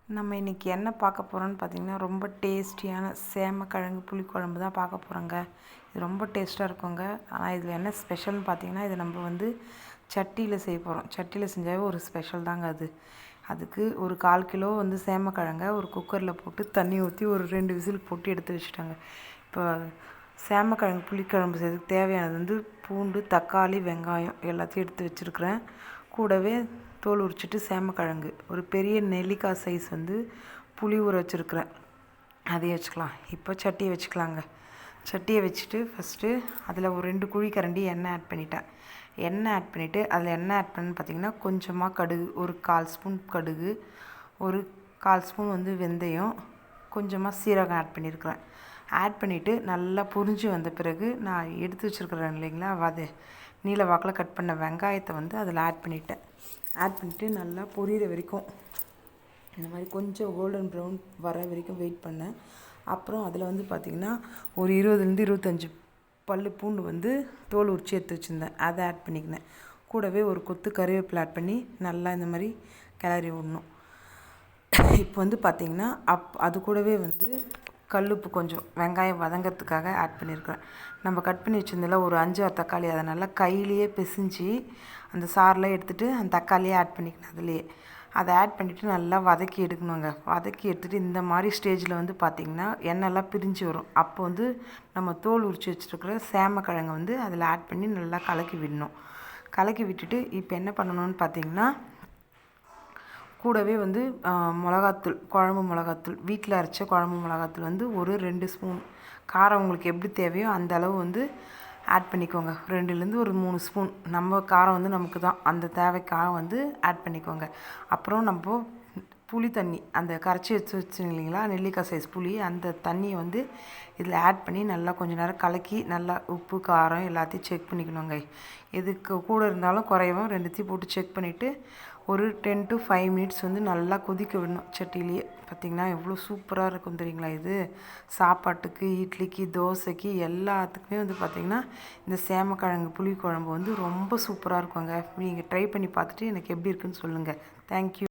நம்ம இன்றைக்கி என்ன பார்க்க போகிறோன்னு பார்த்திங்கன்னா, ரொம்ப டேஸ்டியான சேமக்கிழங்கு புளிக்குழம்பு தான் பார்க்க போகிறோங்க. இது ரொம்ப டேஸ்ட்டாக இருக்குங்க. ஆனால் இதில் என்ன ஸ்பெஷல்னு பார்த்திங்கன்னா, இது நம்ம சட்டியில் செய்ய போகிறோம். சட்டியில் செஞ்சாவே ஒரு ஸ்பெஷல் தாங்க அது. அதுக்கு ஒரு 1/4 கிலோ சேமக்கிழங்க ஒரு குக்கரில் போட்டு தண்ணி ஊற்றி ஒரு 2 விசில் போட்டு எடுத்து வச்சுட்டாங்க. இப்போ சேமக்கிழங்கு புளிக்குழம்பு செய்யறதுக்கு தேவையானது பூண்டு, தக்காளி, வெங்காயம் எல்லாத்தையும் எடுத்து வச்சுருக்கிறேன். கூடவே தோல் உரிச்சிட்டு சேமக்கிழங்கு ஒரு பெரிய நெல்லிக்காய் சைஸ் புளி ஊற வச்சுருக்கிறேன், அதையும் வச்சுக்கலாம். இப்போ சட்டியை வச்சுக்கலாங்க. சட்டியை வச்சுட்டு ஃபஸ்ட்டு அதில் ஒரு 2 குழிக்கரண்டி எண்ணெய் ஆட் பண்ணிட்டேன். எண்ணெய் ஆட் பண்ணிவிட்டு அதில் எண்ணெய் ஆட் பண்ணு பார்த்திங்கன்னா, கொஞ்சமாக கடுகு, ஒரு 1/4 ஸ்பூன் கடுகு, ஒரு 1/4 ஸ்பூன் வெந்தயம், கொஞ்சமாக சீரகம் ஆட் பண்ணியிருக்கிறேன். ஆட் பண்ணிவிட்டு நல்லா புரிஞ்சு வந்த பிறகு நான் எடுத்து வச்சுருக்கிறேன் இல்லைங்களா, நீல வாக்கில் கட் பண்ண வெங்காயத்தை அதில் ஆட் பண்ணிவிட்டேன். ஆட் பண்ணிவிட்டு நல்லா பொரியிற வரைக்கும் இந்த மாதிரி கொஞ்சம் கோல்டன் ப்ரௌன் வர வரைக்கும் வெயிட் பண்ணேன். அப்புறம் அதில் பார்த்திங்கன்னா ஒரு 20 25 பல் பூண்டு தோல் உரிச்சி எடுத்து வச்சுருந்தேன், அதை ஆட் பண்ணிக்கினேன். கூடவே ஒரு கொத்து கருவேப்பிலை ஆட் பண்ணி நல்லா இந்த மாதிரி கிளறி விடணும். இப்போ பார்த்திங்கன்னா அது கூடவே கல்லுப்பு கொஞ்சம் வெங்காயம் வதங்கிறதுக்காக ஆட் பண்ணியிருக்கிறேன். நம்ம கட் பண்ணி வச்சுருந்தில்ல ஒரு 5-6 தக்காளி, அதை நல்லா கையிலேயே பிசைஞ்சு அந்த சாரெலாம் எடுத்துகிட்டு அந்த தக்காளியே ஆட் பண்ணிக்கணும். அதுலேயே அதை ஆட் பண்ணிவிட்டு நல்லா வதக்கி எடுக்கணுங்க. வதக்கி எடுத்துகிட்டு இந்த மாதிரி ஸ்டேஜில் பார்த்திங்கன்னா எண்ணெய்லாம் பிரிஞ்சு வரும். அப்போ நம்ம தோல் உரித்து வச்சுருக்கிற சேமக்கிழங்கை அதில் ஆட் பண்ணி நல்லா கலக்கி விடணும். கலக்கி விட்டுட்டு இப்போ என்ன பண்ணணும்னு பார்த்திங்கன்னா, கூடவே மிளகாத்தூள், குழம்பு மிளகாத்தூள், வீட்டில் அரைச்ச குழம்பு மிளகாத்தூள் ஒரு 2 ஸ்பூன், காரம் உங்களுக்கு எப்படி தேவையோ அந்த அளவு ஆட் பண்ணிக்கோங்க. 2லேருந்து ஒரு 3 ஸ்பூன், நம்ம காரம் நமக்கு தான், அந்த தேவைக்காக ஆட் பண்ணிக்கோங்க. அப்புறம் நம்ம புளி தண்ணி, அந்த கரைச்சி வச்சுருங்க இல்லைங்களா, நெல்லிக்காய் சைஸ் புளி, அந்த தண்ணியை இதில் ஆட் பண்ணி நல்லா கொஞ்சம் நேரம் கலக்கி நல்லா உப்பு காரம் எல்லாத்தையும் செக் பண்ணிக்கணுங்க. எதுக்கு கூட இருந்தாலும் குறையவும் 2த்தையும் போட்டு செக் பண்ணிவிட்டு ஒரு 10 to 5 மினிட்ஸ் நல்லா கொதிக்க விடணும் சட்டியிலேயே. பார்த்திங்கன்னா எவ்வளோ சூப்பராக இருக்கும் தெரியுங்களா. இது சாப்பாட்டுக்கு, இட்லிக்கு, தோசைக்கு எல்லாத்துக்குமே பார்த்திங்கன்னா இந்த சேமக்கிழங்கு புளிக்குழம்பு ரொம்ப சூப்பராக இருக்குங்க. நீங்கள் ட்ரை பண்ணி பார்த்துட்டு எனக்கு எப்படி இருக்குன்னு சொல்லுங்கள். தேங்க்யூ.